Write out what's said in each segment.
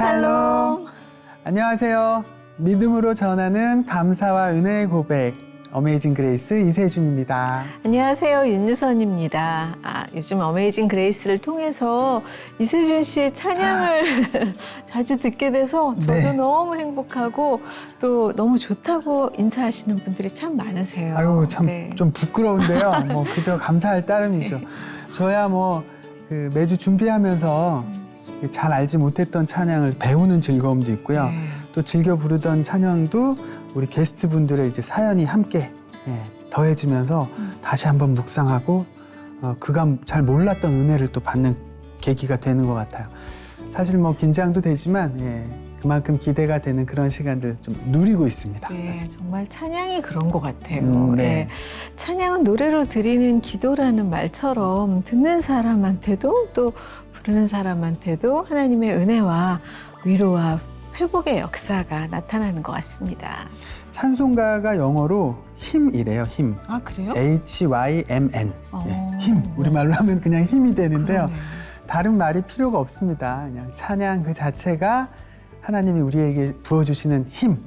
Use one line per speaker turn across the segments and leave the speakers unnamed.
샬롬.
안녕하세요. 믿음으로 전하는 감사와 은혜의 고백, 어메이징 그레이스 이세준입니다.
안녕하세요. 윤유선입니다. 요즘 어메이징 그레이스를 통해서 이세준 씨의 찬양을 자주 듣게 돼서 저도
네.
너무 행복하고 또 너무 좋다고 인사하시는 분들이 참 많으세요.
아유, 참
네.
좀 부끄러운데요. 뭐 그저 감사할 따름이죠. 저야 뭐 그 매주 준비하면서 잘 알지 못했던 찬양을 배우는 즐거움도 있고요.
네.
또 즐겨 부르던 찬양도 우리 게스트분들의 이제 사연이 함께 더해지면서 다시 한번 묵상하고 그가 잘 몰랐던 은혜를 또 받는 계기가 되는 것 같아요. 사실 뭐 긴장도 되지만 그만큼 기대가 되는 그런 시간들 좀 누리고 있습니다.
네,
사실.
정말 찬양이 그런 것 같아요.
네.
네. 찬양은 노래로 드리는 기도라는 말처럼 듣는 사람한테도 또 부르는 사람한테도 하나님의 은혜와 위로와 회복의 역사가 나타나는 것 같습니다.
찬송가가 영어로 힘이래요. 힘.
아, 그래요?
HYMN. 힘.
네.
우리말로 하면 그냥 힘이 되는데요.
그러네요.
다른 말이 필요가 없습니다. 그냥 찬양 그 자체가 하나님이 우리에게 부어주시는 힘,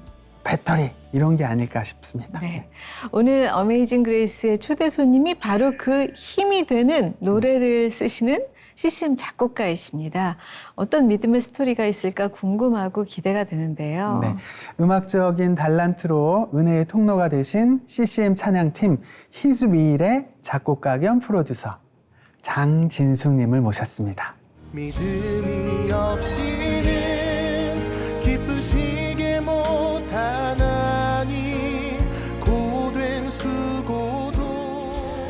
배터리 이런 게 아닐까 싶습니다.
네. 오늘 어메이징 그레이스의 초대 손님이 바로 그 힘이 되는 노래를 쓰시는 CCM 작곡가이십니다. 어떤 믿음의 스토리가 있을까 궁금하고 기대가 되는데요.
네, 음악적인 달란트로 은혜의 통로가 되신 CCM 찬양팀 히즈윌의 작곡가 겸 프로듀서 장진숙님을 모셨습니다.
믿음이 없이는 기쁘시게 못하나니 고된 수고도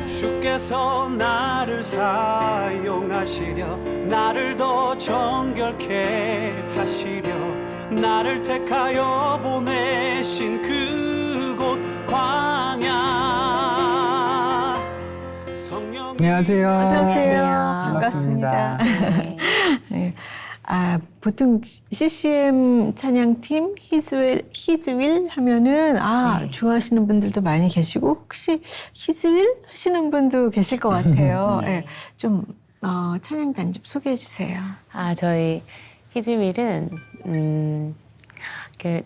주께서 나를 사용하시려 나를 더 정결케 하시려 나를 택하여 보내신 그곳 광야 성령이
안녕하세요.
어서 오세요.
반갑습니다.
반갑습니다. 네. 보통 CCM 찬양팀 히즈윌 하면은
네.
좋아하시는 분들도 많이 계시고 혹시 히즈윌 하시는 분도 계실 것 같아요.
네.
네. 좀 찬양단 좀 소개해 주세요.
저희 히즈윌은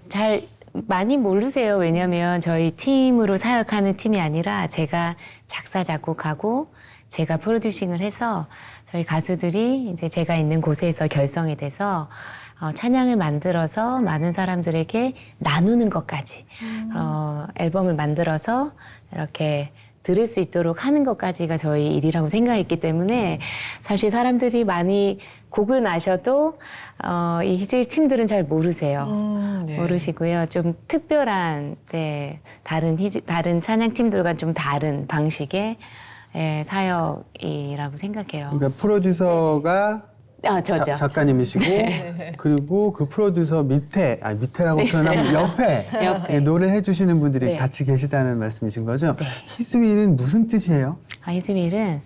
잘 많이 모르세요. 왜냐하면 저희 팀으로 사역하는 팀이 아니라 제가 작사 작곡하고 제가 프로듀싱을 해서 저희 가수들이 이제 제가 있는 곳에서 결성이 돼서 찬양을 만들어서 많은 사람들에게 나누는 것까지 앨범을 만들어서 이렇게 들을 수 있도록 하는 것까지가 저희 일이라고 생각했기 때문에 사실 사람들이 많이 곡을 나셔도 이 히즈윌 팀들은 잘 모르세요.
네.
모르시고요. 좀 특별한 다른 찬양 팀들과 좀 다른 방식의 사역이라고 생각해요.
그러니까 프로듀서가
저죠.
작가님이시고 그리고 그 프로듀서 밑에라고 표현하면 옆에
옆에.
노래해 주시는 분들이
네.
같이 계시다는 말씀이신 거죠?
네.
히즈윌은 무슨 뜻이에요?
히즈윌은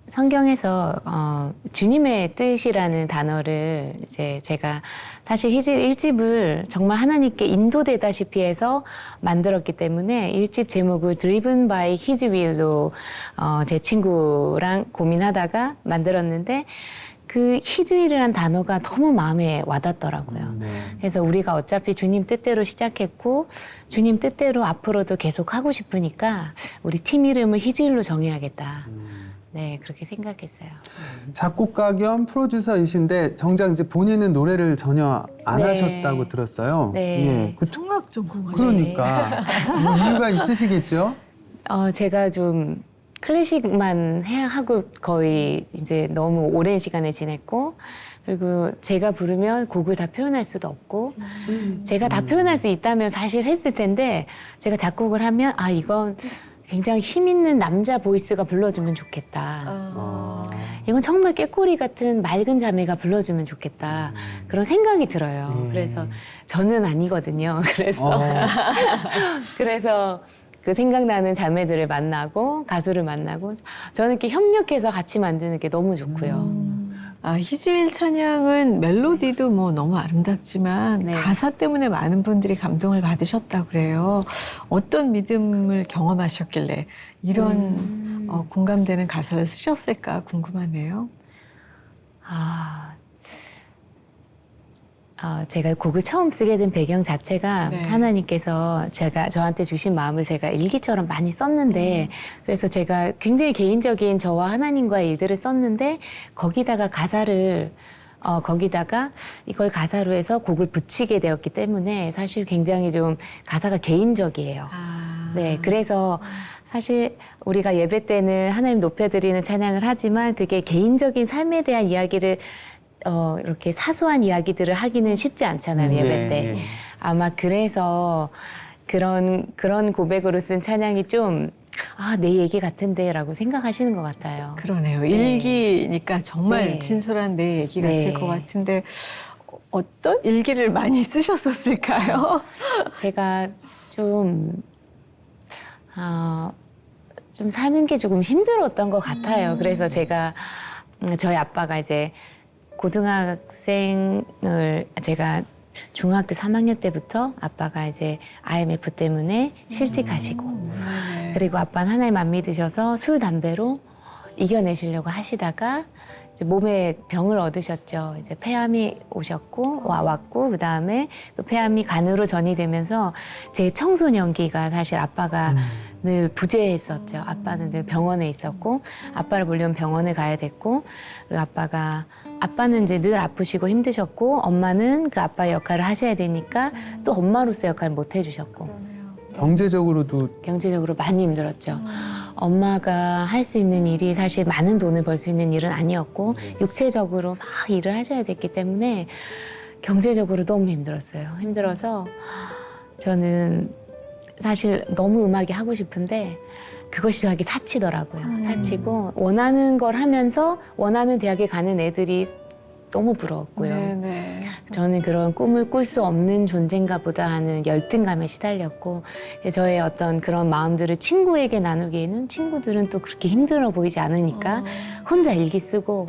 성경에서 주님의 뜻이라는 단어를 이제 제가 사실 히즈윌 1집을 정말 하나님께 인도되다시피 해서 만들었기 때문에 1집 제목을 Driven by His Will로 제 친구랑 고민하다가 만들었는데 그 히즈윌이라는 단어가 너무 마음에 와닿더라고요.
네.
그래서 우리가 어차피 주님 뜻대로 시작했고 주님 뜻대로 앞으로도 계속 하고 싶으니까 우리 팀 이름을 히즈윌로 정해야겠다. 네, 그렇게 생각했어요.
작곡가 겸 프로듀서이신데 정작 이제 본인은 노래를 전혀 안
네.
하셨다고 들었어요.
네.
성악 전공하시죠?
그러니까 뭐 이유가 있으시겠죠?
제가 좀 클래식만 하고 거의 이제 너무 오랜 시간을 지냈고 그리고 제가 부르면 곡을 다 표현할 수도 없고 제가 다 표현할 수 있다면 사실 했을 텐데 제가 작곡을 하면 이건 굉장히 힘 있는 남자 보이스가 불러주면 좋겠다. 이건 정말 꾀꼬리 같은 맑은 자매가 불러주면 좋겠다. 그런 생각이 들어요. 그래서 저는 아니거든요. 그래서 그 생각나는 자매들을 만나고 가수를 만나고 저는 이렇게 협력해서 같이 만드는 게 너무 좋고요.
히즈윌 찬양은 멜로디도 뭐 너무 아름답지만
네.
가사 때문에 많은 분들이 감동을 받으셨다고 그래요. 어떤 믿음을 경험하셨길래 이런 공감되는 가사를 쓰셨을까 궁금하네요.
제가 곡을 처음 쓰게 된 배경 자체가
네.
하나님께서 저한테 주신 마음을 제가 일기처럼 많이 썼는데 그래서 제가 굉장히 개인적인 저와 하나님과의 일들을 썼는데 거기다가 거기다가 이걸 가사로 해서 곡을 붙이게 되었기 때문에 사실 굉장히 좀 가사가 개인적이에요. 네, 그래서 사실 우리가 예배 때는 하나님 높여드리는 찬양을 하지만 그게 개인적인 삶에 대한 이야기를 이렇게 사소한 이야기들을 하기는 쉽지 않잖아요, 예배
네,
때.
네.
아마 그래서 그런 고백으로 쓴 찬양이 좀, 내 얘기 같은데 라고 생각하시는 것 같아요.
그러네요. 일기니까 정말
네.
진솔한 내 얘기가
네.
될 것 같은데 어떤 일기를 많이 쓰셨었을까요?
제가 좀 사는 게 조금 힘들었던 것 같아요. 그래서 제가, 저희 아빠가 이제 고등학생을 제가 중학교 3학년 때부터 아빠가 이제 IMF 때문에 실직하시고 그리고 아빠는 하나님 안 믿으셔서 술, 담배로 이겨내시려고 하시다가 이제 몸에 병을 얻으셨죠. 이제 폐암이 왔고 그 다음에 그 폐암이 간으로 전이 되면서 제 청소년기가 사실 아빠가 늘 부재했었죠. 아빠는 늘 병원에 있었고 아빠를 보려면 병원에 가야 됐고 그리고 아빠는 이제 늘 아프시고 힘드셨고 엄마는 그 아빠의 역할을 하셔야 되니까 또 엄마로서 역할을 못 해주셨고 경제적으로 많이 힘들었죠. 엄마가 할 수 있는 일이 사실 많은 돈을 벌 수 있는 일은 아니었고 육체적으로 막 일을 하셔야 됐기 때문에 경제적으로 너무 힘들었어요. 힘들어서 저는 사실 너무 음악이 하고 싶은데 그것이 저에게 사치더라고요. 사치고 원하는 걸 하면서 원하는 대학에 가는 애들이 너무 부러웠고요.
네네.
저는 그런 꿈을 꿀 수 없는 존재인가 보다 하는 열등감에 시달렸고 저의 어떤 그런 마음들을 친구에게 나누기에는 친구들은 또 그렇게 힘들어 보이지 않으니까 혼자 일기 쓰고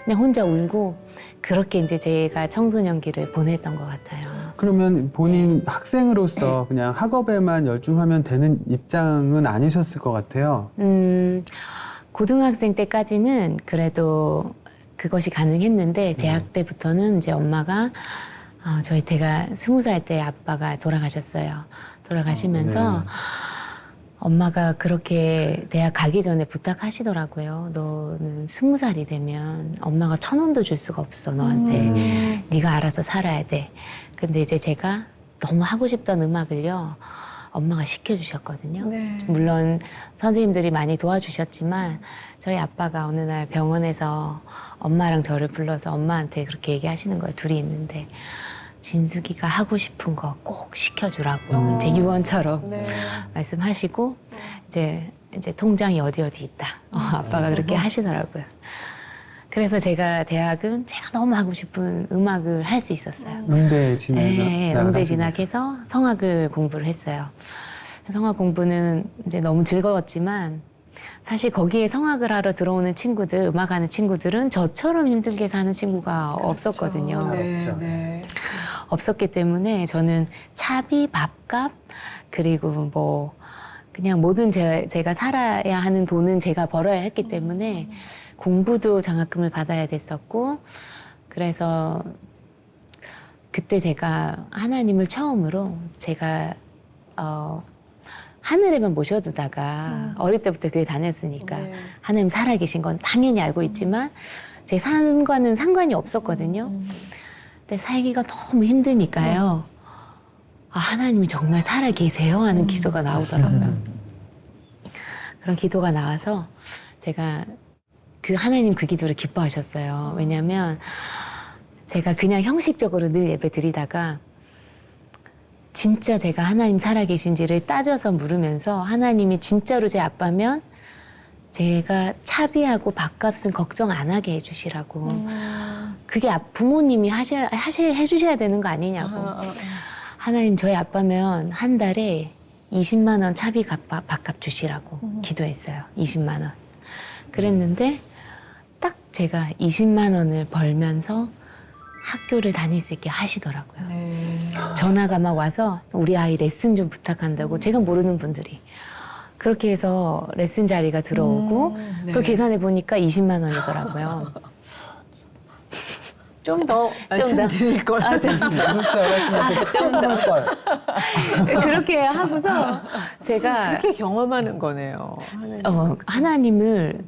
그냥 혼자 울고 그렇게 이제 제가 청소년기를 보냈던 것 같아요.
그러면 본인 학생으로서 그냥 학업에만 열중하면 되는 입장은 아니셨을 것 같아요.
고등학생 때까지는 그래도 그것이 가능했는데 대학 때부터는 이제 엄마가 제가 20살 때 아빠가 돌아가셨어요. 돌아가시면서
네.
엄마가 그렇게 대학 가기 전에 부탁하시더라고요. 너는 20살이 되면 엄마가 1,000원도 줄 수가 없어 너한테. 네가 알아서 살아야 돼. 근데 이제 제가 너무 하고 싶던 음악을요. 엄마가 시켜주셨거든요.
네.
물론 선생님들이 많이 도와주셨지만 저희 아빠가 어느 날 병원에서 엄마랑 저를 불러서 엄마한테 그렇게 얘기하시는 거예요. 둘이 있는데 진숙이가 하고 싶은 거 꼭 시켜주라고 이제 유언처럼
네.
말씀하시고 이제 통장이 어디 있다. 아빠가 그렇게 하시더라고요. 그래서 제가 대학은 제가 너무 하고 싶은 음악을 할 수 있었어요.
음대
네, 음대 진학해서 성악을 공부를 했어요. 성악 공부는 이제 너무 즐거웠지만 사실 거기에 성악을 하러 들어오는 친구들, 음악하는 친구들은 저처럼 힘들게 사는 친구가 없었거든요.
네,
그렇죠.
네.
없었기 때문에 저는 차비, 밥값, 그리고 뭐 그냥 모든 제가 살아야 하는 돈은 제가 벌어야 했기 때문에 공부도 장학금을 받아야 됐었고 그래서 그때 제가 하나님을 처음으로 제가 하늘에만 모셔두다가 어릴 때부터 교회 다녔으니까
네.
하나님 살아계신 건 당연히 알고 있지만 제 삶과는 상관이 없었거든요. 근데 살기가 너무 힘드니까요. 하나님이 정말 살아계세요 하는 기도가 나오더라고요. 그런 기도가 나와서 제가 하나님 그 기도를 기뻐하셨어요. 왜냐하면 제가 그냥 형식적으로 늘 예배 드리다가 진짜 제가 하나님 살아계신지를 따져서 물으면서 하나님이 진짜로 제 아빠면 제가 차비하고 밥값은 걱정 안 하게 해주시라고. 그게 부모님이 해주셔야 되는 거 아니냐고. 하나님 저희 아빠면 한 달에 20만 원 차비 밥값 주시라고 기도했어요. 20만 원. 그랬는데 딱 제가 20만 원을 벌면서 학교를 다닐 수 있게 하시더라고요.
네.
전화가 막 와서 우리 아이 레슨 좀 부탁한다고 제가 모르는 분들이 그렇게 해서 레슨 자리가 들어오고
네.
그걸 계산해 보니까 20만 원이더라고요.
좀 더 말씀드릴 걸.
좀 더.
그럴 줄 알았으면 할 걸.
그렇게 하고서 제가
그렇게 경험하는 거네요.
하나님을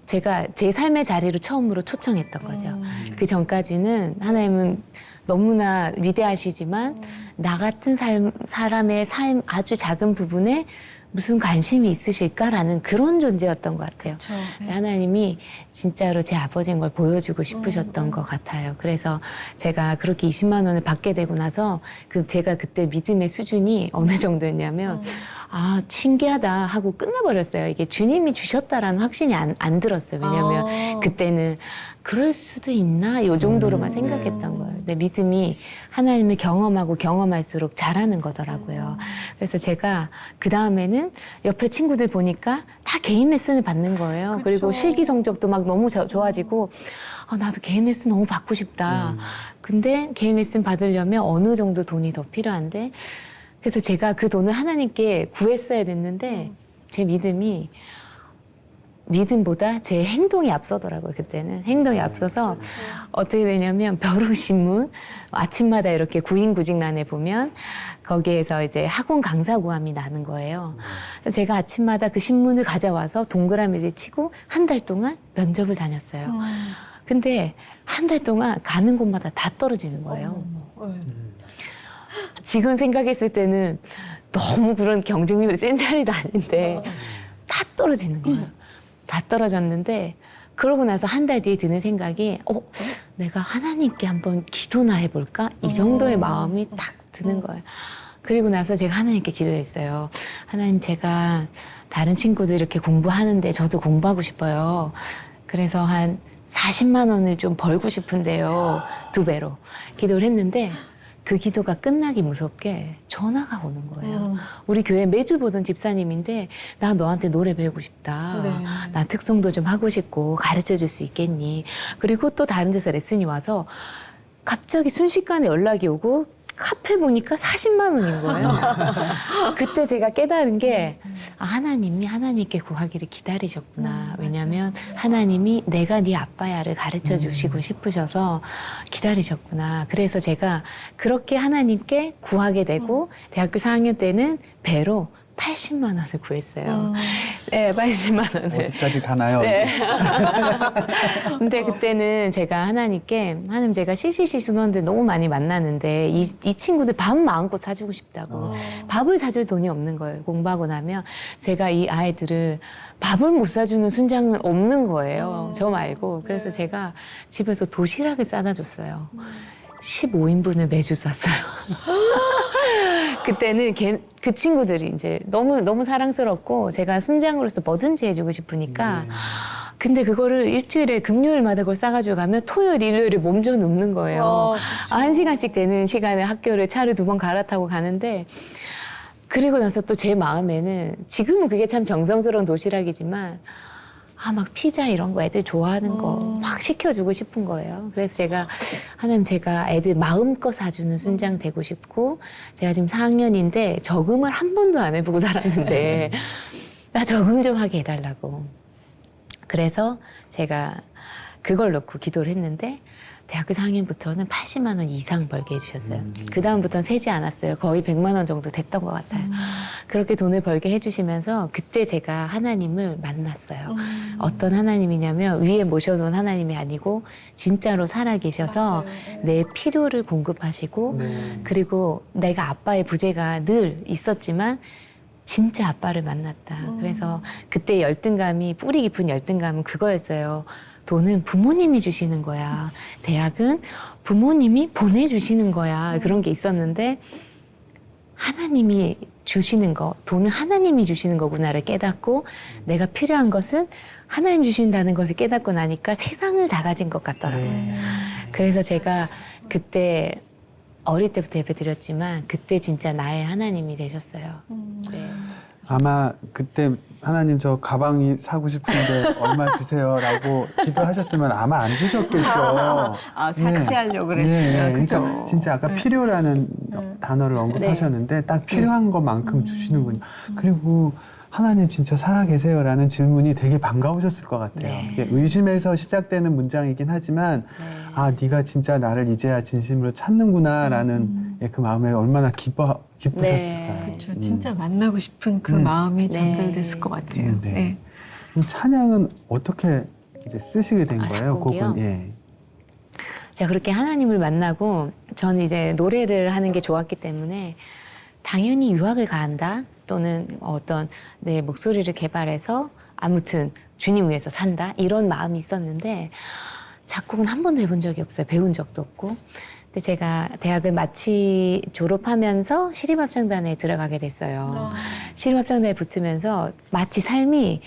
제가 제 삶의 자리로 처음으로 초청했던 거죠. 그 전까지는 하나님은 너무나 위대하시지만 나 같은 사람의 삶 아주 작은 부분에 무슨 관심이 있으실까라는 그런 존재였던 것 같아요.
그렇죠.
하나님이 진짜로 제 아버지인 걸 보여주고 싶으셨던 것 같아요. 그래서 제가 그렇게 20만 원을 받게 되고 나서 제가 그때 믿음의 수준이 어느 정도였냐면 아 신기하다 하고 끝나버렸어요. 이게 주님이 주셨다라는 확신이 안 들었어요. 왜냐하면 그때는 그럴 수도 있나 요 정도로만 생각했던 거예요. 근데 믿음이 하나님을 경험하고 경험할수록 잘하는 거더라고요. 그래서 제가 그 다음에는 옆에 친구들 보니까 다 개인 레슨을 받는 거예요. 그리고 실기 성적도 막 너무 좋아지고 나도 개인 레슨 너무 받고 싶다. 근데 개인 레슨 받으려면 어느 정도 돈이 더 필요한데 그래서 제가 그 돈을 하나님께 구했어야 됐는데 제 믿음보다 제 행동이 앞서더라고요. 그때는 행동이 앞서서 어떻게 되냐면 벼룩신문 아침마다 이렇게 구인구직란에 보면 거기에서 이제 학원 강사 구함이 나는 거예요. 그래서 제가 아침마다 그 신문을 가져와서 동그라미를 치고 한 달 동안 면접을 다녔어요. 근데 한 달 동안 가는 곳마다 다 떨어지는 거예요. 지금 생각했을 때는 너무 그런 경쟁률이 센 자리도 아닌데 다 떨어지는 거예요. 다 떨어졌는데 그러고 나서 한 달 뒤에 드는 생각이 내가 하나님께 한번 기도나 해볼까? 이 정도의 마음이 딱 드는 거예요. 그리고 나서 제가 하나님께 기도했어요. 하나님 제가 다른 친구들 이렇게 공부하는데 저도 공부하고 싶어요. 그래서 한 40만 원을 좀 벌고 싶은데요. 2배로 기도를 했는데 그 기도가 끝나기 무섭게 전화가 오는 거예요. 우리 교회 매주 보던 집사님인데 나 너한테 노래 배우고 싶다. 나 특송도 좀 하고 싶고 가르쳐 줄 수 있겠니? 그리고 또 다른 데서 레슨이 와서 갑자기 순식간에 연락이 오고 카페 보니까 40만 원인 거예요. 그때 제가 깨달은 게 하나님이 하나님께 구하기를 기다리셨구나. 왜냐하면 하나님이 내가 네 아빠야를 가르쳐 주시고 싶으셔서 기다리셨구나. 그래서 제가 그렇게 하나님께 구하게 되고 대학교 4학년 때는 배로 80만 원을 구했어요. 네, 80만 원을.
어디까지 가나요?
네.
이제?
근데 그때는 제가 하나님 제가 CCC 순원들 너무 많이 만나는데 이 친구들 밥 마음껏 사주고 싶다고 밥을 사줄 돈이 없는 거예요. 공부하고 나면 제가 이 아이들을 밥을 못 사주는 순장은 없는 거예요. 저 말고. 그래서 제가 집에서 도시락을 싸다 줬어요. 15인분을 매주 쌌어요. 그때는 그 친구들이 이제 너무 사랑스럽고 제가 순장으로서 뭐든지 해주고 싶으니까 근데 그거를 일주일에 금요일마다 그걸 싸가지고 가면 토요일, 일요일에 몸져 눕는 거예요. 1시간씩 되는 시간에 학교를 차를 2번 갈아타고 가는데 그리고 나서 또 제 마음에는 지금은 그게 참 정성스러운 도시락이지만 막 피자 이런 거 애들 좋아하는 거 막 시켜주고 싶은 거예요. 그래서 하나님 제가 애들 마음껏 사주는 순장 되고 싶고 제가 지금 4학년인데 적응을 한 번도 안 해보고 살았는데 나 적응 좀 하게 해달라고. 그래서 제가 그걸 놓고 기도를 했는데 대학교 4학년부터는 80만 원 이상 벌게 해주셨어요. 그 다음부터는 세지 않았어요. 거의 100만 원 정도 됐던 것 같아요. 그렇게 돈을 벌게 해주시면서 그때 제가 하나님을 만났어요. 어떤 하나님이냐면 위에 모셔놓은 하나님이 아니고 진짜로 살아계셔서 내 필요를 공급하시고 그리고 내가 아빠의 부재가 늘 있었지만 진짜 아빠를 만났다. 그래서 그때 열등감이 뿌리 깊은 열등감은 그거였어요. 돈은 부모님이 주시는 거야. 대학은 부모님이 보내주시는 거야. 그런 게 있었는데 하나님이 주시는 거, 돈은 하나님이 주시는 거구나를 깨닫고 내가 필요한 것은 하나님 주신다는 것을 깨닫고 나니까 세상을 다 가진 것 같더라고요. 그래서 제가 그때 어릴 때부터 예배드렸지만 그때 진짜 나의 하나님이 되셨어요. 네.
아마 그때 하나님 저 가방이 사고 싶은데 얼마 주세요라고 기도하셨으면 아마 안 주셨겠죠.
사치하려고 그랬어요. 그죠?
그러니까 진짜 아까 필요라는 단어를 언급하셨는데 딱 필요한 것만큼 주시는군요. 그리고 하나님 진짜 살아계세요라는 질문이 되게 반가우셨을 것 같아요.
네.
이게 의심에서 시작되는 문장이긴 하지만 아 네가 진짜 나를 이제야 진심으로 찾는구나라는 예, 그 마음에 얼마나 기쁘셨을까.
네.
그렇죠. 진짜 만나고 싶은 그 마음이 전달됐을 것 같아요.
네.
네.
그럼 찬양은 어떻게 이제 쓰시게 된 거예요?
작곡이요?
곡은 예.
제가 그렇게 하나님을 만나고 저는 이제 노래를 하는 게 좋았기 때문에 당연히 유학을 간다 또는 어떤 내 목소리를 개발해서 아무튼 주님 위해서 산다 이런 마음이 있었는데 작곡은 한 번도 해본 적이 없어요. 배운 적도 없고. 근데 제가 대학을 졸업하면서 시립합창단에 들어가게 됐어요. 시립합창단에 붙으면서 마치 삶이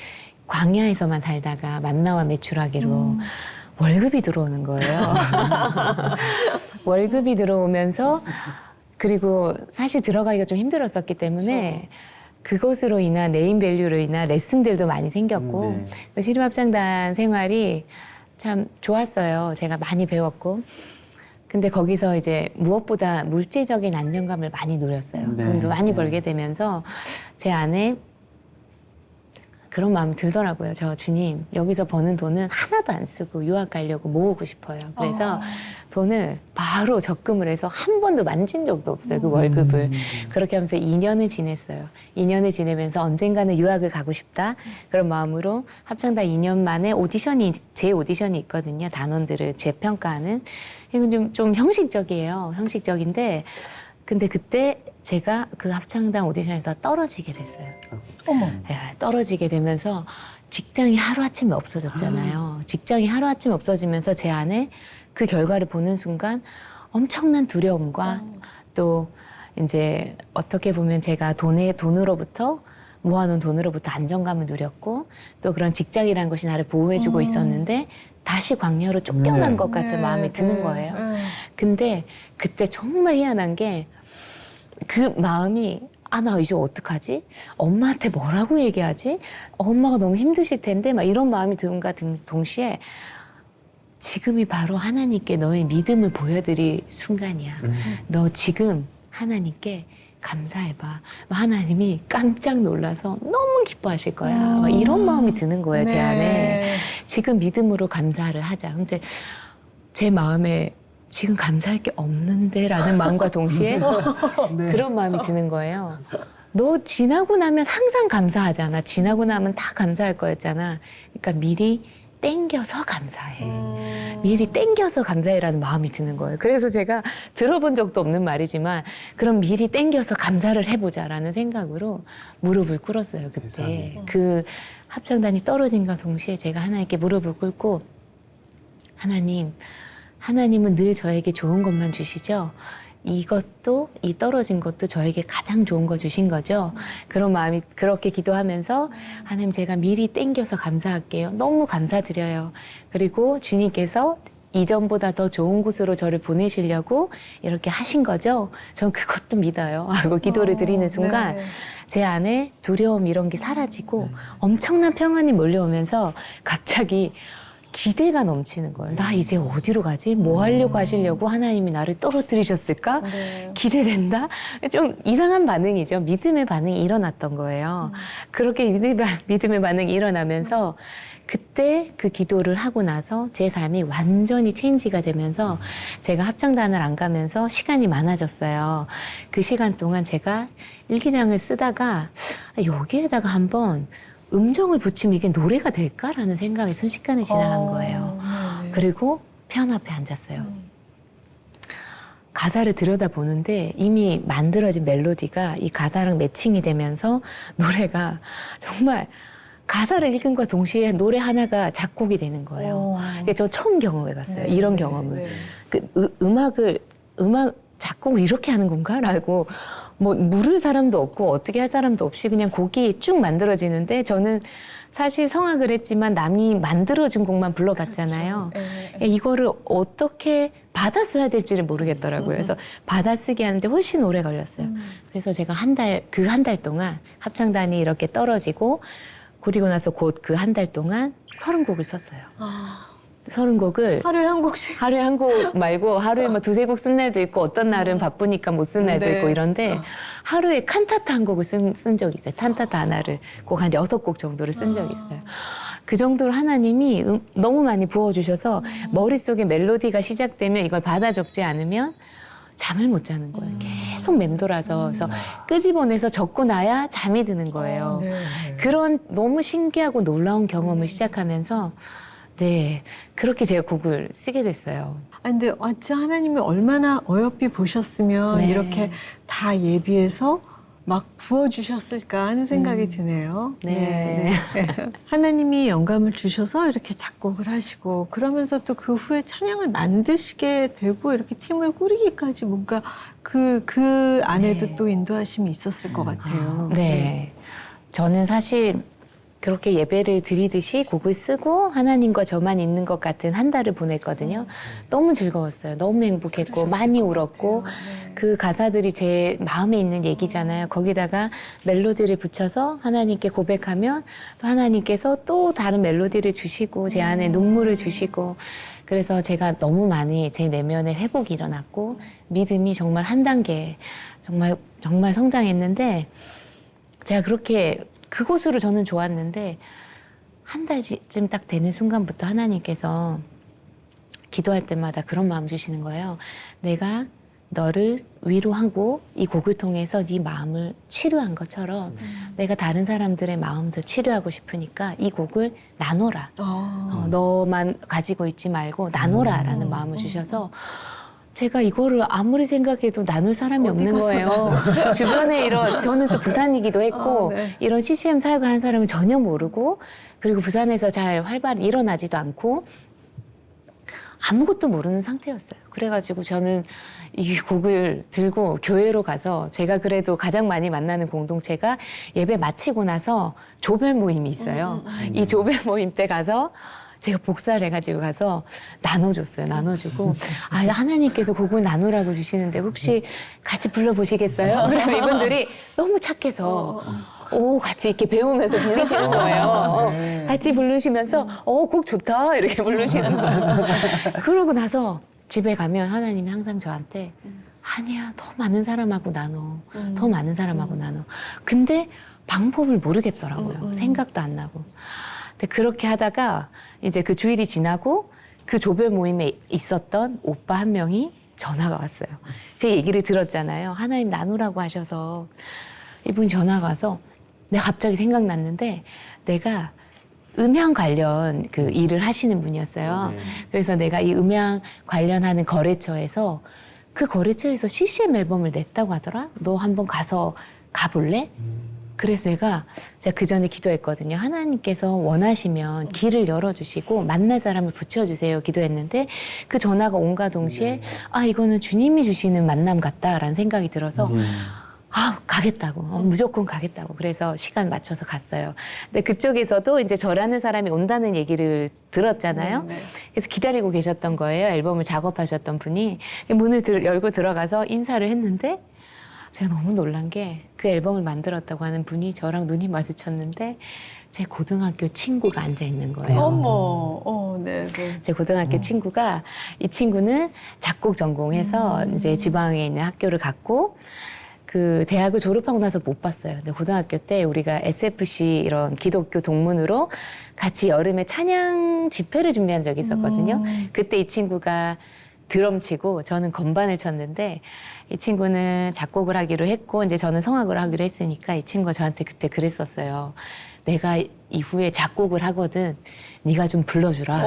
광야에서만 살다가 만나와 메추라기로 월급이 들어오는 거예요. 월급이 들어오면서 그리고 사실 들어가기가 좀 힘들었었기 때문에 그것으로 인한 네임밸류로 인한 레슨들도 많이 생겼고
네.
그 시립합창단 생활이 참 좋았어요. 제가 많이 배웠고 근데 거기서 이제 무엇보다 물질적인 안정감을 많이 누렸어요.
네.
돈도 많이
네.
벌게 되면서 제 안에 그런 마음이 들더라고요. 저 주님 여기서 버는 돈은 하나도 안 쓰고 유학 가려고 모으고 싶어요. 그래서 돈을 바로 적금을 해서 한 번도 만진 적도 없어요. 그 월급을. 그렇게 하면서 2년을 지냈어요. 2년을 지내면서 언젠가는 유학을 가고 싶다. 그런 마음으로 합창단 2년 만에 제 오디션이 있거든요. 단원들을 재평가하는. 이건 좀 형식적이에요. 형식적인데 근데 그때 제가 그 합창단 오디션에서 떨어지게 됐어요. 네, 떨어지게 되면서 직장이 하루아침에 없어졌잖아요. 직장이 하루아침에 없어지면서 제 안에 그 결과를 보는 순간 엄청난 두려움과 또 이제 어떻게 보면 제가 돈으로부터 모아놓은 돈으로부터 안정감을 누렸고 또 그런 직장이라는 것이 나를 보호해주고 있었는데 다시 광야로 쫓겨난
네.
것 같은 마음이 드는 거예요. 근데 그때 정말 희한한 게 그 마음이 나 이제 어떡하지? 엄마한테 뭐라고 얘기하지? 엄마가 너무 힘드실 텐데 막 이런 마음이 드는가 동시에 지금이 바로 하나님께 너의 믿음을 보여드릴 순간이야. 너 지금 하나님께 감사해봐. 하나님이 깜짝 놀라서 너무 기뻐하실 거야. 막 이런 마음이 드는 거예요, 제 안에. 지금 믿음으로 감사를 하자. 근데 제 마음에 지금 감사할 게 없는데 라는 마음과 동시에
네.
그런 마음이 드는 거예요. 너 지나고 나면 항상 감사하잖아. 지나고 나면 다 감사할 거였잖아. 그러니까 미리 땡겨서 감사해. 미리 땡겨서 감사해라는 마음이 드는 거예요. 그래서 제가 들어본 적도 없는 말이지만 그럼 미리 땡겨서 감사를 해보자라는 생각으로 무릎을 꿇었어요. 그때.
세상에.
그 합창단이 떨어진과 동시에 제가 하나님께 무릎을 꿇고 하나님은 늘 저에게 좋은 것만 주시죠. 이것도 이 떨어진 것도 저에게 가장 좋은 거 주신 거죠. 그런 마음이 그렇게 기도하면서 하나님 제가 미리 땡겨서 감사할게요. 너무 감사드려요. 그리고 주님께서 이전보다 더 좋은 곳으로 저를 보내시려고 이렇게 하신 거죠. 전 그것도 믿어요. 하고 기도를 드리는 순간 제 안에 두려움 이런 게 사라지고 엄청난 평안이 몰려오면서 갑자기 기대가 넘치는 거예요. 나 이제 어디로 가지? 뭐 하려고 하시려고 하나님이 나를 떨어뜨리셨을까? 기대된다? 좀 이상한 반응이죠. 믿음의 반응이 일어났던 거예요. 그렇게 믿음의 반응이 일어나면서 그때 그 기도를 하고 나서 제 삶이 완전히 체인지가 되면서 제가 합창단을 안 가면서 시간이 많아졌어요. 그 시간 동안 제가 일기장을 쓰다가 여기에다가 한번 음정을 붙이면 이게 노래가 될까라는 생각이 순식간에 지나간 거예요. 그리고 피아노 앞에 앉았어요. 가사를 들여다보는데 이미 만들어진 멜로디가 이 가사랑 매칭이 되면서 노래가 정말 가사를 읽은과 동시에 노래 하나가 작곡이 되는 거예요. 저 처음 경험해봤어요. 이런 경험을. 음악 작곡을 이렇게 하는 건가? 라고 뭐 물을 사람도 없고 어떻게 할 사람도 없이 그냥 곡이 쭉 만들어지는데 저는 사실 성악을 했지만 남이 만들어준 곡만 불러봤잖아요. 이거를 어떻게 받아써야 될지를 모르겠더라고요. 그래서 받아쓰기 하는데 훨씬 오래 걸렸어요. 그래서 제가 한 달 동안 합창단이 이렇게 떨어지고 그리고 나서 곧 그 한 달 동안 30곡을 썼어요. 30곡을
하루에 한 곡씩.
하루에 한 곡 말고 하루에 뭐 두세 곡 쓴 날도 있고 어떤 날은 바쁘니까 못 쓴 날도
네.
있고 이런데 하루에 칸타타 한 곡을 쓴 적이 있어요. 칸타타 하나를 꼭 한 6곡 정도를 쓴 적이 있어요. 그 정도로 하나님이 너무 많이 부어주셔서 머릿속에 멜로디가 시작되면 이걸 받아 적지 않으면 잠을 못 자는 거예요. 계속 맴돌아서 그래서 끄집어내서 적고 나야 잠이 드는 거예요.
네.
그런 너무 신기하고 놀라운 경험을 시작하면서 네 그렇게 제가 곡을 쓰게 됐어요.
아, 근데 어찌 하나님이 얼마나 어여삐 보셨으면
네.
이렇게 다 예비해서 막 부어주셨을까 하는 생각이 드네요.
네.
네. 하나님이 영감을 주셔서 이렇게 작곡을 하시고 그러면서 또 그 후에 찬양을 만드시게 되고 이렇게 팀을 꾸리기까지 뭔가 그 안에도
네.
또 인도하심이 있었을 것 같아요.
네. 저는 사실 그렇게 예배를 드리듯이 곡을 쓰고 하나님과 저만 있는 것 같은 한 달을 보냈거든요. 너무 즐거웠어요. 너무 행복했고 많이 울었고 그 가사들이 제 마음에 있는 얘기잖아요. 거기다가 멜로디를 붙여서 하나님께 고백하면 또 하나님께서 또 다른 멜로디를 주시고 제 안에 눈물을 주시고 그래서 제가 너무 많이 제 내면에 회복이 일어났고 믿음이 정말 한 단계 정말 성장했는데 제가 그렇게 그곳으로 저는 좋았는데 한 달쯤 딱 되는 순간부터 하나님께서 기도할 때마다 그런 마음 주시는 거예요. 내가 너를 위로하고 이 곡을 통해서 네 마음을 치료한 것처럼 내가 다른 사람들의 마음도 치료하고 싶으니까 이 곡을 나눠라. 너만 가지고 있지 말고 나눠라라는 마음을 주셔서 제가 이거를 아무리 생각해도 나눌 사람이 없는
가서
거예요. 주변에 저는 또 부산이기도 했고,
네.
이런 CCM 사역을 하는 사람을 전혀 모르고, 그리고 부산에서 잘 활발히 일어나지도 않고, 아무것도 모르는 상태였어요. 그래가지고 저는 이 곡을 들고 교회로 가서 제가 그래도 가장 많이 만나는 공동체가 예배 마치고 나서 조별 모임이 있어요. 이 조별 모임 때 가서 제가 복사를 해가지고 가서 나눠줬어요. 나눠주고 하나님께서 곡을 나누라고 주시는데 혹시 같이 불러보시겠어요? 그러면 이분들이 너무 착해서 같이 이렇게 배우면서 부르시는 거예요. 같이 부르시면서 곡 좋다 이렇게 부르시는 거예요. 그러고 나서 집에 가면 하나님이 항상 저한테 아니야 더 많은 사람하고 나눠. 더 많은 사람하고 나눠. 근데 방법을 모르겠더라고요. 생각도 안 나고. 근데 그렇게 하다가 이제 그 주일이 지나고 그 조별 모임에 있었던 오빠 한 명이 전화가 왔어요. 제 얘기를 들었잖아요. 하나님 나누라고 하셔서 이분이 전화가 와서 내가 갑자기 생각났는데 내가 음향 관련 그 일을 하시는 분이었어요. 그래서 내가 이 음향 관련하는 거래처에서 그 거래처에서 CCM 앨범을 냈다고 하더라. 너 한번 가볼래? 그래서 제가 그 전에 기도했거든요. 하나님께서 원하시면 길을 열어주시고 만날 사람을 붙여주세요. 기도했는데 그 전화가 온과 동시에 이거는 주님이 주시는 만남 같다라는 생각이 들어서 가겠다고. 무조건 가겠다고. 그래서 시간 맞춰서 갔어요. 근데 그쪽에서도 이제 저라는 사람이 온다는 얘기를 들었잖아요. 그래서 기다리고 계셨던 거예요. 앨범을 작업하셨던 분이. 문을 열고 들어가서 인사를 했는데 제가 너무 놀란 게 그 앨범을 만들었다고 하는 분이 저랑 눈이 마주쳤는데 제 고등학교 친구가 앉아 있는 거예요.
어머, 네.
제 고등학교 친구가 이 친구는 작곡 전공해서 이제 지방에 있는 학교를 갔고 그 대학을 졸업하고 나서 못 봤어요. 근데 고등학교 때 우리가 SFC 이런 기독교 동문으로 같이 여름에 찬양 집회를 준비한 적이 있었거든요. 그때 이 친구가 드럼 치고 저는 건반을 쳤는데 이 친구는 작곡을 하기로 했고 이제 저는 성악을 하기로 했으니까 이 친구가 저한테 그때 그랬었어요. 내가 이후에 작곡을 하거든. 네가 좀 불러주라.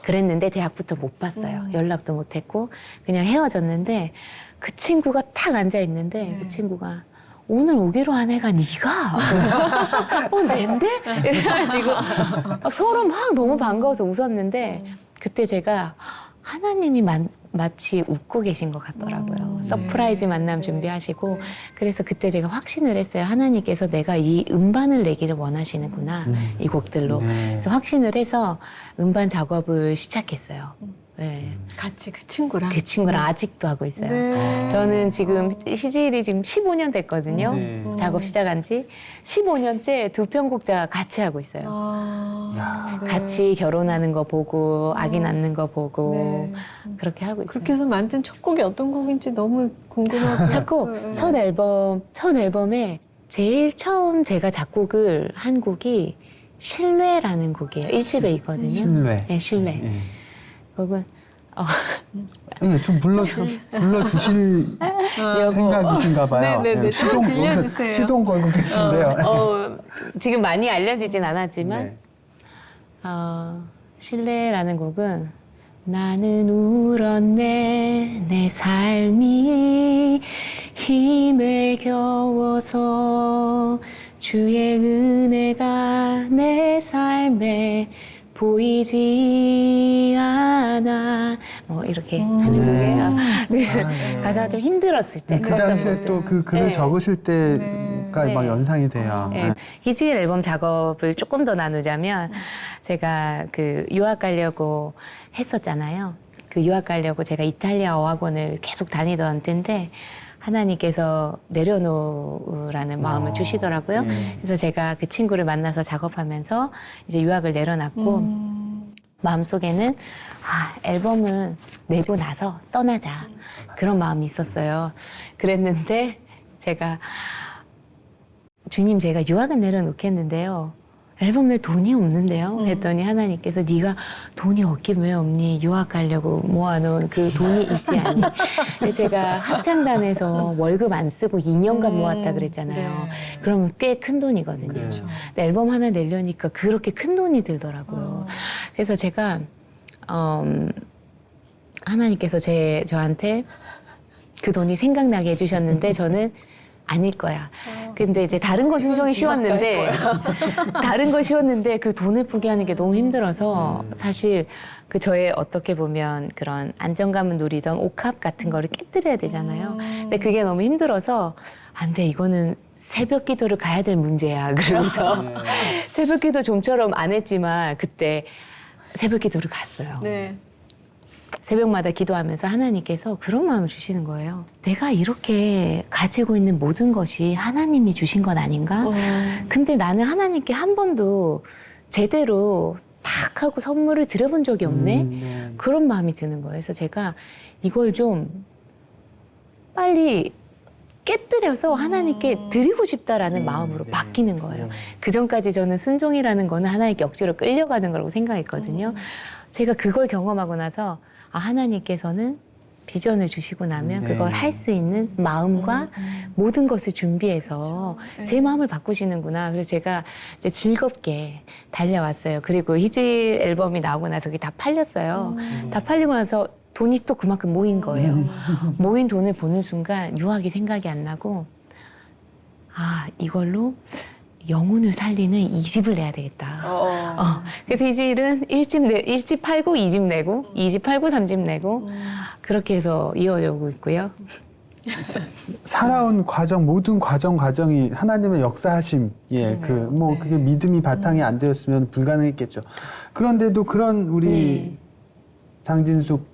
그랬는데 대학부터 못 봤어요. 연락도 못 했고 그냥 헤어졌는데 그 친구가 탁 앉아 있는데 그 친구가 오늘 오기로 한 애가 네가? 낸데? 이래가지고 막 서로 막 너무 반가워서 웃었는데 그때 제가 하나님이 마치 웃고 계신 것 같더라고요. 서프라이즈 만남 준비하시고 그래서 그때 제가 확신을 했어요. 하나님께서 내가 이 음반을 내기를 원하시는구나. 이 곡들로. 그래서 확신을 해서 음반 작업을 시작했어요. 네.
같이 그 친구랑.
그 친구랑 아직도 하고 있어요.
네.
저는 지금 시질이 지금 15년 됐거든요.
네.
작업 시작한 지 15년째 두 편곡자 같이 하고 있어요.
야.
네.
같이 결혼하는 거 보고 아기 낳는 거 보고
네.
그렇게 하고 있어요.
그렇게 해서 만든 첫 곡이 어떤 곡인지 너무 궁금하고.
자꾸
네.
첫 앨범에 제일 처음 제가 작곡을 한 곡이 신뢰라는 곡이에요. 1집에 있거든요.
신뢰.
네, 신뢰.
예.
곡은
예, 좀 불러주실 생각이신가 봐요.
네네네.
예, 시동,
좀 들려주세요.
거기서 시동 걸고 계신데요.
지금 많이 알려지진 않았지만
네.
신뢰라는 곡은 나는 울었네 내 삶이 힘에 겨워서 주의 은혜가 내 삶에 보이지 않아 뭐 이렇게 하는 곡이에요. 네.
아, 네.
가사가 좀 힘들었을 때
그
썼던
당시에
곡들.
또 그 글을
네.
적으실 때가
네.
막 연상이 돼요.
네. 희주일 앨범 작업을 조금 더 나누자면 제가 그 유학 가려고 했었잖아요. 그 유학 가려고 제가 이탈리아 어학원을 계속 다니던 때인데 하나님께서 내려놓으라는 마음을 주시더라고요.
네.
그래서 제가 그 친구를 만나서 작업하면서 이제 유학을 내려놨고 마음속에는 앨범을 내고 나서 떠나자 그런 마음이 있었어요. 그랬는데 제가 주님 제가 유학은 내려놓겠는데요. 앨범 낼 돈이 없는데요. 그랬더니 하나님께서 네가 돈이 없긴 왜 없니? 유학 가려고 모아놓은 그 돈이 있지 않니? 근데 제가 합창단에서 월급 안 쓰고 2년간 모았다 그랬잖아요.
네.
그러면 꽤 큰 돈이거든요.
그렇죠.
근데 앨범 하나 내려니까 그렇게 큰 돈이 들더라고요. 그래서 제가 하나님께서 저한테 그 돈이 생각나게 해주셨는데 저는 아닐 거야. 근데 이제 다른 건 순종이 쉬웠는데 다른 건 쉬웠는데 그 돈을 포기하는 게 너무 힘들어서 사실 그 저의 어떻게 보면 그런 안정감을 누리던 옥합 같은 거를 깨뜨려야 되잖아요. 근데 그게 너무 힘들어서 안 돼, 이거는 새벽 기도를 가야 될 문제야. 그러면서 새벽 기도 좀처럼 안 했지만 그때 새벽 기도를 갔어요.
네.
새벽마다 기도하면서 하나님께서 그런 마음을 주시는 거예요. 내가 이렇게 가지고 있는 모든 것이 하나님이 주신 것 아닌가? 근데 나는 하나님께 한 번도 제대로 탁 하고 선물을 드려본 적이 없네?
네.
그런 마음이 드는 거예요. 그래서 제가 이걸 좀 빨리 깨뜨려서 하나님께 드리고 싶다라는 마음으로 바뀌는 거예요. 그 전까지 저는 순종이라는 거는 하나님께 억지로 끌려가는 거라고 생각했거든요. 제가 그걸 경험하고 나서 하나님께서는 비전을 주시고 나면
네.
그걸 할 수 있는 마음과 모든 것을 준비해서 제 마음을 바꾸시는구나. 그래서 제가 이제 즐겁게 달려왔어요. 그리고 희주일 앨범이 나오고 나서 그게 다 팔렸어요. 다 팔리고 나서 돈이 또 그만큼 모인 거예요. 모인 돈을 보는 순간 유학이 생각이 안 나고 이걸로 영혼을 살리는 2집을 내야 되겠다. 그래서 희주일은 1집 팔고 2집 내고 2집 팔고 3집 내고 그렇게 해서 이어오고 있고요.
살아온 과정, 모든 과정이 하나님의 역사하심, 그게 믿음이 바탕이 안 되었으면 불가능했겠죠. 그런데도 그런 우리
네.
장진숙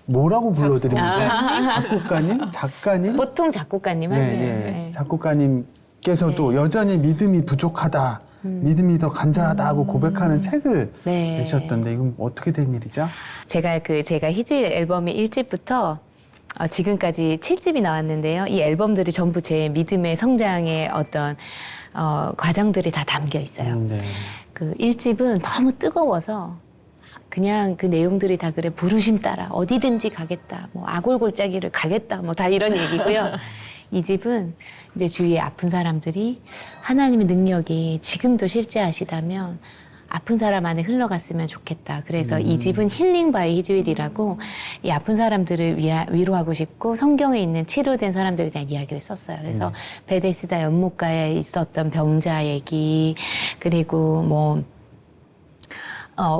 뭐라고 불러드리면 좋아요? 작곡가님? 작가님?
보통 작곡가님 하세요. 네.
작곡가님께서도 여전히 믿음이 부족하다, 믿음이 더 간절하다 하고 고백하는 책을
네.
내셨던데 이건 어떻게 된 일이죠?
제가 희주일 앨범의 1집부터 지금까지 7집이 나왔는데요. 이 앨범들이 전부 제 믿음의 성장의 어떤 과정들이 다 담겨 있어요.
네.
그 1집은 너무 뜨거워서 그냥 그 내용들이 다 그래. 부르심 따라 어디든지 가겠다. 뭐 아골골짜기를 가겠다. 뭐 다 이런 얘기고요. 이 집은 이제 주위에 아픈 사람들이 하나님의 능력이 지금도 실제하시다면 아픈 사람 안에 흘러갔으면 좋겠다. 그래서 이 집은 힐링 바이 희주일이라고 이 아픈 사람들을 위로하고 싶고 성경에 있는 치료된 사람들에 대한 이야기를 썼어요. 그래서 베데스다 연못가에 있었던 병자 얘기 그리고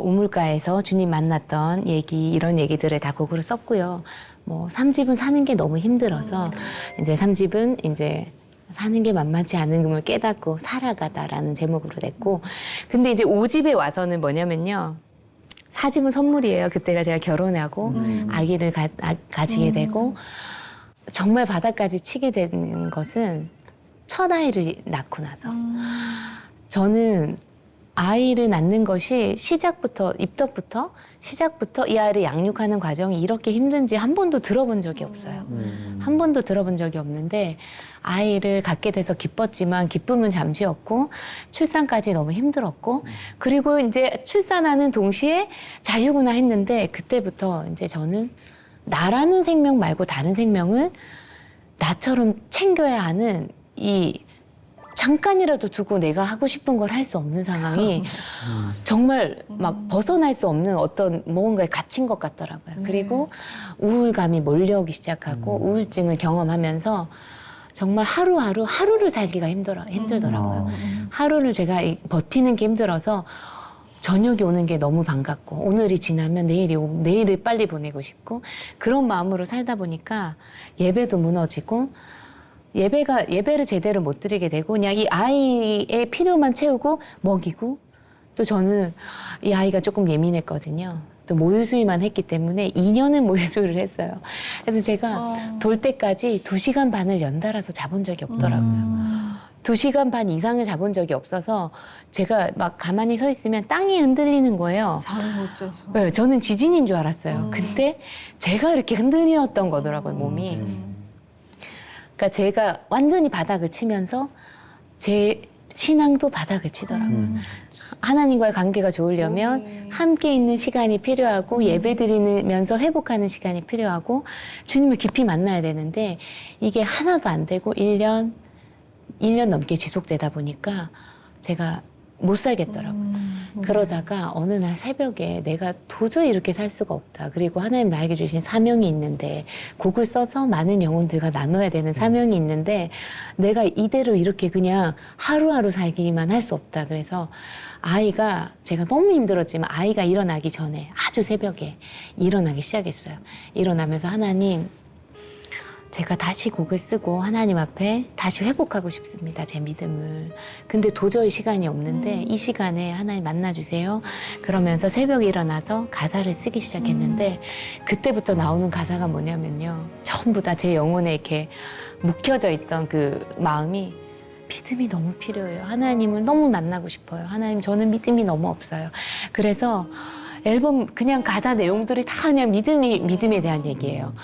우물가에서 주님 만났던 얘기 이런 얘기들을 다 곡으로 썼고요. 3집은 사는 게 너무 힘들어서 이제 3집은 이제 사는 게 만만치 않은 걸 깨닫고 살아가다라는 제목으로 냈고 근데 이제 5집에 와서는 뭐냐면요. 4집은 선물이에요. 그때가 제가 결혼하고 아기를 가지게 되고 정말 바닥까지 치게 된 것은 첫 아이를 낳고 나서 저는 아이를 낳는 것이 시작부터 이 아이를 양육하는 과정이 이렇게 힘든지 한 번도 들어본 적이 없어요. 한 번도 들어본 적이 없는데 아이를 갖게 돼서 기뻤지만 기쁨은 잠시였고 출산까지 너무 힘들었고 그리고 이제 출산하는 동시에 자유구나 했는데 그때부터 이제 저는 나라는 생명 말고 다른 생명을 나처럼 챙겨야 하는 이 잠깐이라도 두고 내가 하고 싶은 걸 할 수 없는 상황이 정말 막 벗어날 수 없는 어떤 무언가에 갇힌 것 같더라고요. 그리고 우울감이 몰려오기 시작하고 우울증을 경험하면서 정말 하루를 살기가 힘들더라고요. 하루를 제가 버티는 게 힘들어서 저녁이 오는 게 너무 반갑고 오늘이 지나면 내일을 빨리 보내고 싶고 그런 마음으로 살다 보니까 예배도 무너지고 예배를 제대로 못 드리게 되고 그냥 이 아이의 필요만 채우고 먹이고 또 저는 이 아이가 조금 예민했거든요. 또 모유수유만 했기 때문에 2년을 모유수유를 했어요. 그래서 제가 돌 때까지 2시간 반을 연달아서 자본 적이 없더라고요. 2시간 반 이상을 자본 적이 없어서 제가 막 가만히 서 있으면 땅이 흔들리는 거예요.
잠을 못 자서.
네, 저는 지진인 줄 알았어요. 근데 제가 이렇게 흔들렸던 거더라고요, 몸이. 그러니까 제가 완전히 바닥을 치면서 제 신앙도 바닥을 치더라고요. 하나님과의 관계가 좋으려면 함께 있는 시간이 필요하고 예배 드리면서 회복하는 시간이 필요하고 주님을 깊이 만나야 되는데 이게 하나도 안 되고 1년 넘게 지속되다 보니까 제가 못 살겠더라고요. 그러다가 어느 날 새벽에 내가 도저히 이렇게 살 수가 없다. 그리고 하나님 나에게 주신 사명이 있는데 곡을 써서 많은 영혼들과 나눠야 되는 사명이 있는데 내가 이대로 이렇게 그냥 하루하루 살기만 할 수 없다. 그래서 제가 너무 힘들었지만 아이가 일어나기 전에 아주 새벽에 일어나기 시작했어요. 일어나면서 하나님 제가 다시 곡을 쓰고 하나님 앞에 다시 회복하고 싶습니다. 제 믿음을. 근데 도저히 시간이 없는데 이 시간에 하나님 만나주세요. 그러면서 새벽에 일어나서 가사를 쓰기 시작했는데 그때부터 나오는 가사가 뭐냐면요. 전부 다 제 영혼에 이렇게 묵혀져 있던 그 마음이 믿음이 너무 필요해요. 하나님을 너무 만나고 싶어요. 하나님 저는 믿음이 너무 없어요. 그래서 앨범 그냥 가사 내용들이 다 그냥 믿음에 대한 얘기예요.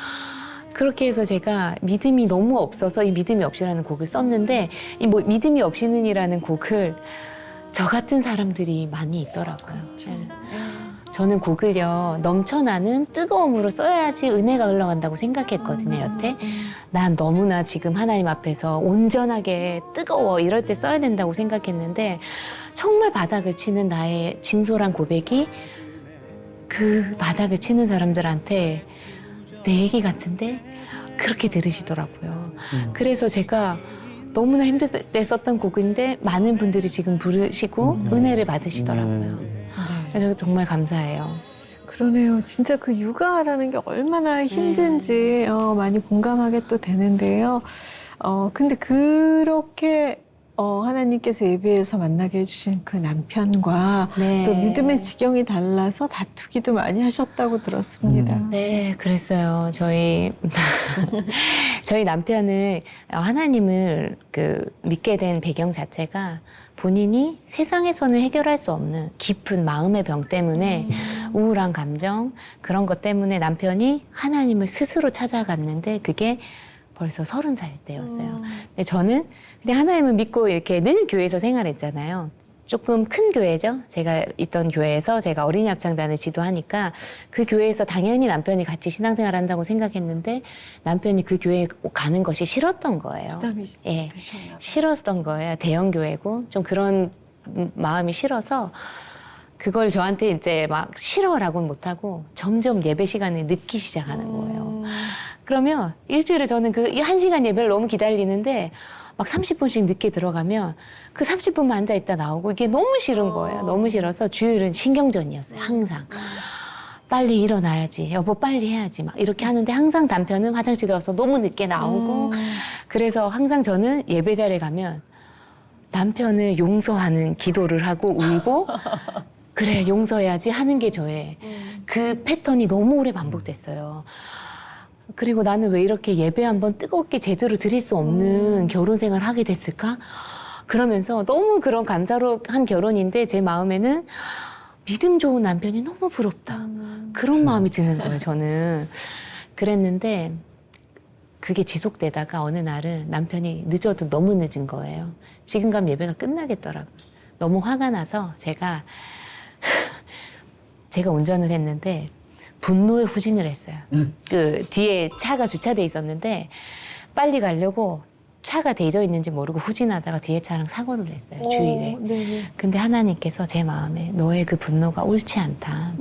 그렇게 해서 제가 믿음이 너무 없어서 이 믿음이 없이라는 곡을 썼는데 이 뭐 믿음이 없이는이라는 곡을 저 같은 사람들이 많이 있더라고요. 네. 저는 곡을요 넘쳐나는 뜨거움으로 써야지 은혜가 흘러간다고 생각했거든요. 여태 난 너무나 지금 하나님 앞에서 온전하게 뜨거워 이럴 때 써야 된다고 생각했는데 정말 바닥을 치는 나의 진솔한 고백이 그 바닥을 치는 사람들한테 내 얘기 같은데 그렇게 들으시더라고요. 그래서 제가 너무나 힘들 때 썼던 곡인데 많은 분들이 지금 부르시고 은혜를 받으시더라고요. 그래서 정말 감사해요.
그러네요. 진짜 그 육아라는 게 얼마나 힘든지 많이 공감하게 또 되는데요. 근데 그렇게 하나님께서 예배에서 만나게 해주신 그 남편과
네.
또 믿음의 지경이 달라서 다투기도 많이 하셨다고 들었습니다.
네, 그랬어요. 저희 남편은 하나님을 믿게 된 배경 자체가 본인이 세상에서는 해결할 수 없는 깊은 마음의 병 때문에 우울한 감정 그런 것 때문에 남편이 하나님을 스스로 찾아갔는데 그게 벌써 30살 때였어요. 근데 저는 그냥 하나님을 믿고 이렇게 늘 교회에서 생활했잖아요. 조금 큰 교회죠. 제가 있던 교회에서 제가 어린이 합창단을 지도하니까 그 교회에서 당연히 남편이 같이 신앙생활 한다고 생각했는데 남편이 그 교회에 가는 것이 싫었던 거예요.
부담이
예,
되셨나 봐요.
싫었던 거예요. 대형 교회고 좀 그런 마음이 싫어서 그걸 저한테 이제 막 싫어라고는 못하고 점점 예배 시간을 늦기 시작하는 거예요. 그러면 일주일에 저는 그 1시간 예배를 너무 기다리는데 막 30분씩 늦게 들어가면 그 30분만 앉아있다 나오고 이게 너무 싫은 거예요. 너무 싫어서 주일은 신경전이었어요. 항상. 빨리 일어나야지. 여보 빨리 해야지. 막 이렇게 하는데 항상 남편은 화장실 들어가서 너무 늦게 나오고 그래서 항상 저는 예배 자리에 가면 남편을 용서하는 기도를 하고 울고 그래 용서해야지 하는 게 저의 그 패턴이 너무 오래 반복됐어요. 그리고 나는 왜 이렇게 예배 한번 뜨겁게 제대로 드릴 수 없는 결혼 생활을 하게 됐을까? 그러면서 너무 그런 감사한 결혼인데 제 마음에는 믿음 좋은 남편이 너무 부럽다. 그런 마음이 드는 거예요, 저는. 그랬는데 그게 지속되다가 어느 날은 남편이 늦어도 너무 늦은 거예요. 지금 가면 예배가 끝나겠더라고요. 너무 화가 나서 제가 운전을 했는데 분노의 후진을 했어요. 그 뒤에 차가 주차돼 있었는데 빨리 가려고 차가 대져 있는지 모르고 후진하다가 뒤에 차랑 사고를 냈어요. 주일에.
네네.
근데 하나님께서 제 마음에 너의 그 분노가 옳지 않다.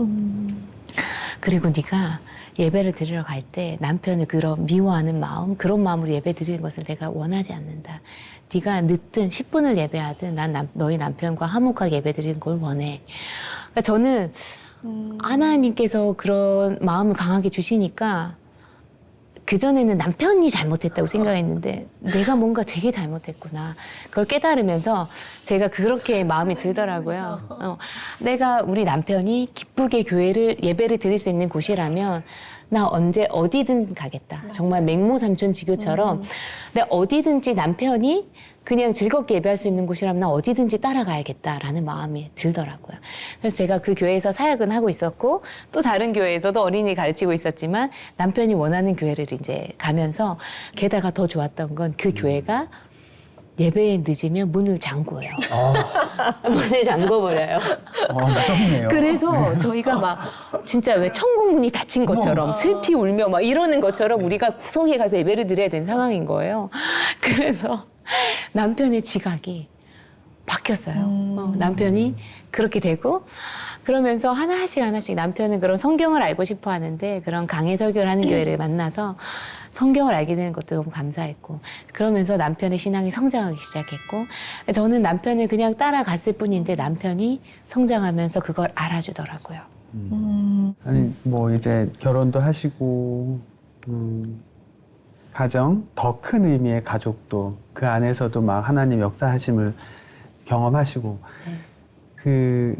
그리고 네가 예배를 드리러 갈 때 남편을 그런 미워하는 마음, 그런 마음으로 예배 드리는 것을 내가 원하지 않는다. 네가 늦든 10분을 예배하든 난 너희 남편과 화목하게 예배 드리는 걸 원해. 그러니까 저는 하나님께서 그런 마음을 강하게 주시니까 그전에는 남편이 잘못했다고 생각했는데 내가 뭔가 되게 잘못했구나. 그걸 깨달으면서 제가 그렇게 마음이 들더라고요. 내가 우리 남편이 기쁘게 예배를 드릴 수 있는 곳이라면 나 언제 어디든 가겠다. 맞아요. 정말 맹모삼촌지교처럼 내가 어디든지 남편이 그냥 즐겁게 예배할 수 있는 곳이라면 나 어디든지 따라가야겠다라는 마음이 들더라고요. 그래서 제가 그 교회에서 사역은 하고 있었고 또 다른 교회에서도 어린이 가르치고 있었지만 남편이 원하는 교회를 이제 가면서 게다가 더 좋았던 건 그 교회가 예배에 늦으면 문을 잠궈요. 문을 잠궈버려요.
무섭네요.
그래서 저희가 막 진짜 왜 천국문이 닫힌 것처럼 슬피 울며 막 이러는 것처럼 우리가 구석에 가서 예배를 드려야 되는 상황인 거예요. 그래서 남편의 지각이 바뀌었어요. 남편이 그렇게 되고 그러면서 하나씩 남편은 그런 성경을 알고 싶어 하는데 그런 강해 설교를 하는 교회를 만나서 성경을 알게 되는 것도 너무 감사했고 그러면서 남편의 신앙이 성장하기 시작했고 저는 남편을 그냥 따라갔을 뿐인데 남편이 성장하면서 그걸 알아주더라고요.
아니 뭐 이제 결혼도 하시고 가정 더 큰 의미의 가족도 그 안에서도 막 하나님 역사하심을 경험하시고 그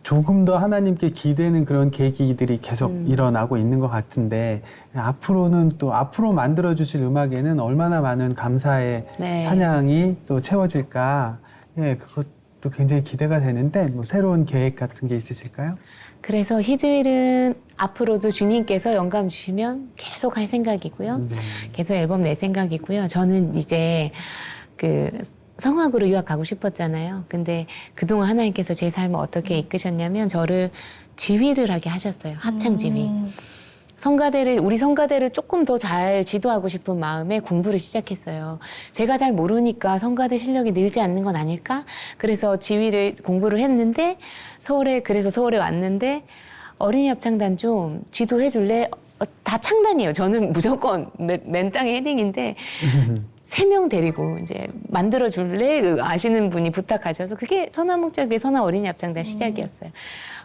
조금 더 하나님께 기대는 그런 계기들이 계속 일어나고 있는 것 같은데 앞으로는 또 앞으로 만들어 주실 음악에는 얼마나 많은 감사의 찬양이 또 채워질까 그것도 굉장히 기대가 되는데 뭐 새로운 계획 같은 게 있으실까요?
그래서 희주일은 앞으로도 주님께서 영감 주시면 계속 할 생각이고요. 계속 앨범 낼 생각이고요. 저는 이제 그 성악으로 유학 가고 싶었잖아요. 근데 그동안 하나님께서 제 삶을 어떻게 이끄셨냐면 저를 지휘를 하게 하셨어요. 합창 지휘. 우리 성가대를 조금 더 잘 지도하고 싶은 마음에 공부를 시작했어요. 제가 잘 모르니까 성가대 실력이 늘지 않는 건 아닐까? 그래서 공부를 했는데 그래서 서울에 왔는데 어린이 합창단 좀 지도해 줄래? 다 창단이에요. 저는 무조건 맨 땅에 헤딩인데 3명 데리고 이제 만들어 줄래? 아시는 분이 부탁하셔서 그게 선화목적의 선화 어린이 합창단 시작이었어요.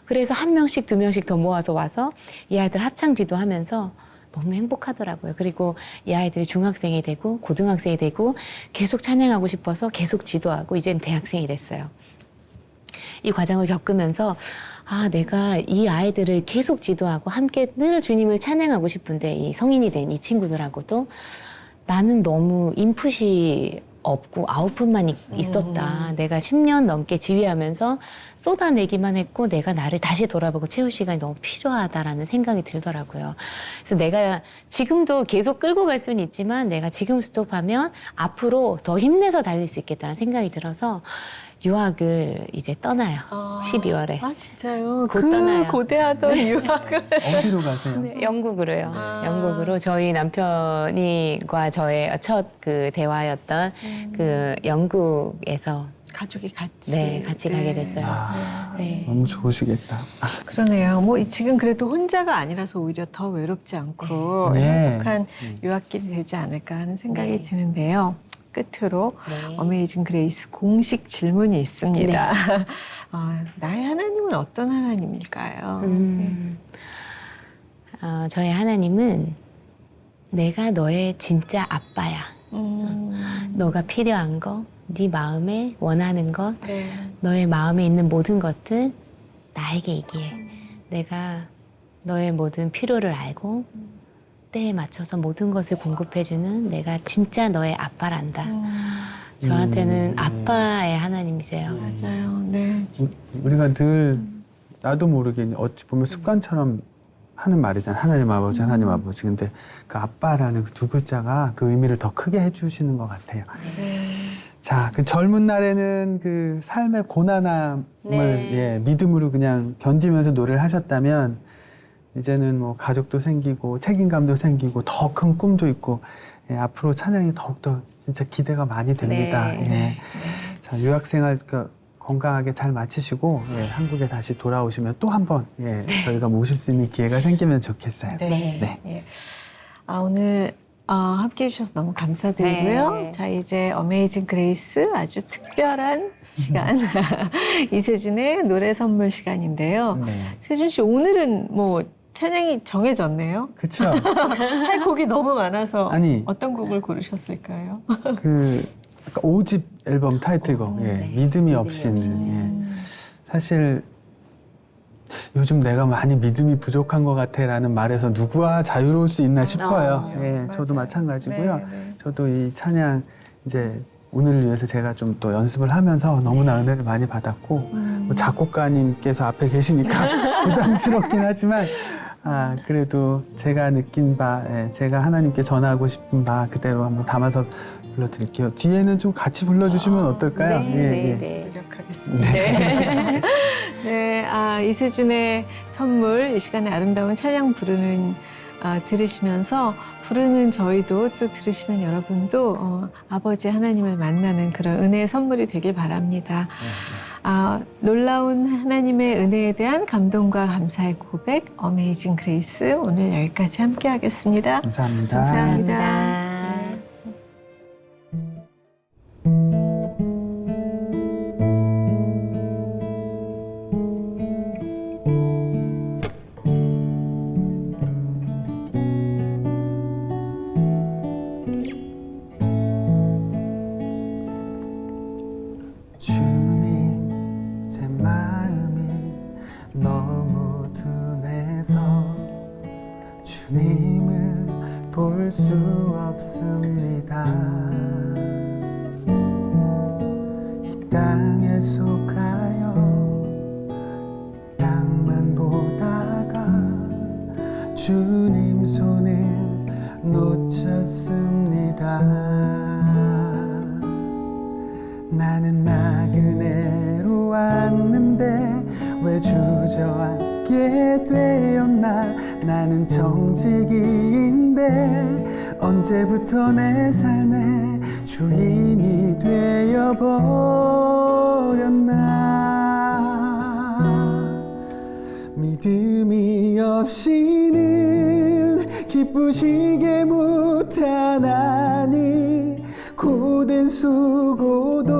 그래서 1명씩 2명씩 더 모아서 와서 이 아이들 합창 지도하면서 너무 행복하더라고요. 그리고 이 아이들이 중학생이 되고 고등학생이 되고 계속 찬양하고 싶어서 계속 지도하고 이제는 대학생이 됐어요. 이 과정을 겪으면서 내가 이 아이들을 계속 지도하고 함께 늘 주님을 찬양하고 싶은데 이 성인이 된 이 친구들하고도 나는 너무 인풋이 없고 아웃풋만 있었다. 내가 10년 넘게 지휘하면서 쏟아내기만 했고 내가 나를 다시 돌아보고 채울 시간이 너무 필요하다라는 생각이 들더라고요. 그래서 내가 지금도 계속 끌고 갈 수는 있지만 내가 지금 스톱하면 앞으로 더 힘내서 달릴 수 있겠다는 생각이 들어서 유학을 이제 떠나요. 12월에.
아 진짜요?
곧 떠나요.
고대하던 유학을
어디로 가세요?
네, 영국으로요. 영국으로 저희 남편이과 저의 첫 그 대화였던 그 영국에서
가족이 같이
같이 가게 됐어요. 네.
너무 좋으시겠다.
그러네요. 뭐 지금 그래도 혼자가 아니라서 오히려 더 외롭지 않고
네.
행복한 유학길이 되지 않을까 하는 생각이
네.
드는데요. 끝으로
네.
어메이징 그레이스 공식 질문이 있습니다. 나의 하나님은 어떤 하나님일까요?
저의 하나님은 내가 너의 진짜 아빠야. 너가 필요한 거, 네 마음에 원하는 것,
네.
너의 마음에 있는 모든 것들 나에게 얘기해. 내가 너의 모든 필요를 알고 때에 맞춰서 모든 것을 공급해주는 내가 진짜 너의 아빠란다. 저한테는 아빠의 하나님이세요.
맞아요. 네.
우리가 늘 나도 모르게 어찌 보면 습관처럼 하는 말이잖아요. 하나님 아버지, 하나님 아버지. 근데 그 아빠라는 그 두 글자가 그 의미를 더 크게 해주시는 것 같아요. 자, 그 젊은 날에는 그 삶의 고난함을
네.
예, 믿음으로 그냥 견디면서 노래를 하셨다면 이제는 뭐 가족도 생기고 책임감도 생기고 더 큰 꿈도 있고 예, 앞으로 찬양이 더욱더 진짜 기대가 많이 됩니다.
네.
예.
네.
자, 유학생활 건강하게 잘 마치시고 예, 한국에 다시 돌아오시면 또 한 번 예, 저희가 모실 수 있는 기회가 생기면 좋겠어요.
네.
네.
예. 오늘 함께 해주셔서 너무 감사드리고요.
네.
자, 이제 어메이징 그레이스 아주 특별한 시간 이세준의 노래 선물 시간인데요.
네.
세준 씨 오늘은 뭐 찬양이 정해졌네요.
그쵸.
할 곡이 너무 많아서
아니.
어떤 곡을 고르셨을까요?
그 아까 5집 앨범 타이틀곡 예,
네.
믿음이 없이는 예. 사실 요즘 내가 많이 믿음이 부족한 것 같아라는 말에서 누구와 자유로울 수 있나 싶어요. 예,
맞아요.
저도 마찬가지고요.
네, 네.
저도 이 찬양 이제 오늘을 위해서 제가 좀 또 연습을 하면서 너무나 은혜를 많이 받았고 뭐 작곡가님께서 앞에 계시니까 부담스럽긴 하지만 그래도 제가 느낀 바, 예, 제가 하나님께 전하고 싶은 바 그대로 한번 담아서 불러드릴게요. 뒤에는 좀 같이 불러주시면 어떨까요?
네,
예,
네,
예.
네.
노력하겠습니다. 네. 네, 이세준의 선물 이 시간에 아름다운 찬양 부르는 들으시면서 부르는 저희도 또 들으시는 여러분도 아버지 하나님을 만나는 그런 은혜의 선물이 되길 바랍니다. 놀라운 하나님의 은혜에 대한 감동과 감사의 고백 어메이징 그레이스 오늘 여기까지 함께 하겠습니다.
감사합니다.
감사합니다.
감사합니다.
주님 제 마음이 너무 둔해서 주님을 볼 수 없습니다. 이 땅에 속하여 땅만 보다가 주님 손을 놓쳤습니다. 나는 나그네로 왔는데 왜 주저앉게 되었나. 나는 정직이인데 언제부터 내 삶의 주인이 되어버렸나. 믿음이 없이는 기쁘시게 못하나니 고된 수고도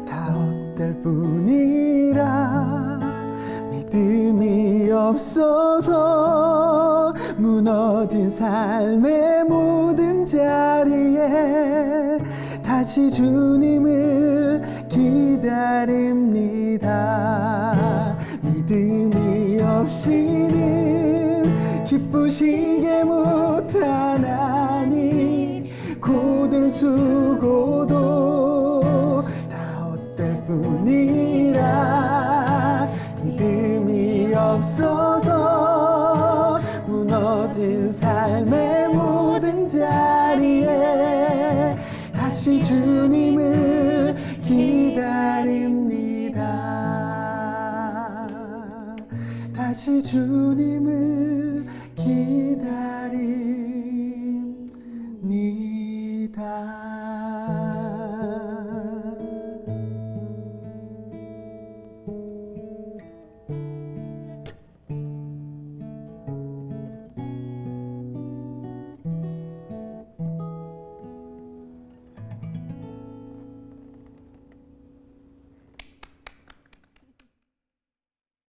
다 헛될 뿐이라. 믿음이 없어서 무너진 삶의 모든 자리에 다시 주님을 기다립니다. 믿음이 없이는 기쁘시게 못하나니 고된 수고도 다 헛될 뿐이라. 믿음이 없어서 무너진 삶의 모든 자리에 다시 주님을 기다립니다. 다시 주님을 기다립니다.